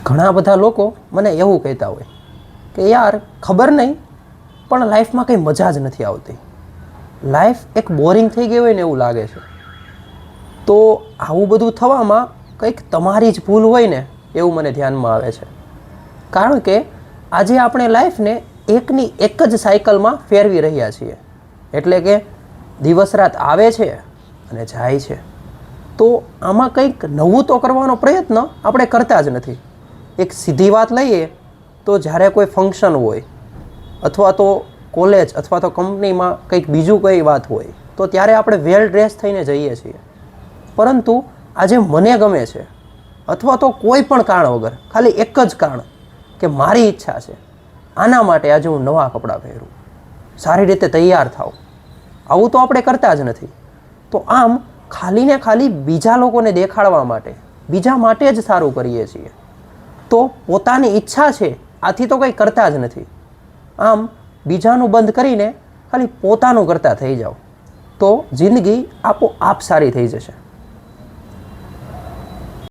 ઘણા બધા લોકો મને એવું કહેતા હોય કે યાર ખબર નહીં પણ લાઈફમાં કંઈ મજા જ નથી આવતી, લાઈફ એક બોરિંગ થઈ ગઈ હોય ને એવું લાગે છે. તો આવું બધું થવામાં કંઈક તમારી જ ભૂલ હોય ને એવું મને ધ્યાનમાં આવે છે. કારણ કે આજે આપણે લાઈફને એકની એક જ સાયકલમાં ફેરવી રહ્યા છીએ. એટલે કે દિવસ રાત આવે છે અને જાય છે. તો આમાં કંઈક નવું તો કરવાનો પ્રયત્ન આપણે કરતા જ નથી. એક સીધી વાત લઈએ તો જ્યારે કોઈ ફંક્શન હોય અથવા તો કોલેજ અથવા તો કંપનીમાં કંઈક બીજું કંઈ વાત હોય તો ત્યારે આપણે વેલ ડ્રેસ થઈને જઈએ છીએ. પરંતુ આજે મને ગમે છે અથવા તો કોઈ પણ કારણ વગર, ખાલી એક જ કારણ કે મારી ઈચ્છા છે, આના માટે આજે હું નવા કપડાં પહેરું, સારી રીતે તૈયાર થાઉં, આવું તો આપણે કરતા જ નથી. તો આમ ખાલી ને ખાલી બીજા લોકોને દેખાડવા માટે, બીજા માટે જ સારું કરીએ છીએ. તો પોતાની ઈચ્છા છે આથી તો કંઈ કરતા જ નથી. આમ બીજાનું બંધ કરીને ખાલી પોતાનું કરતા થઈ જાઓ તો જિંદગી આપોઆપ સારી થઈ જશે.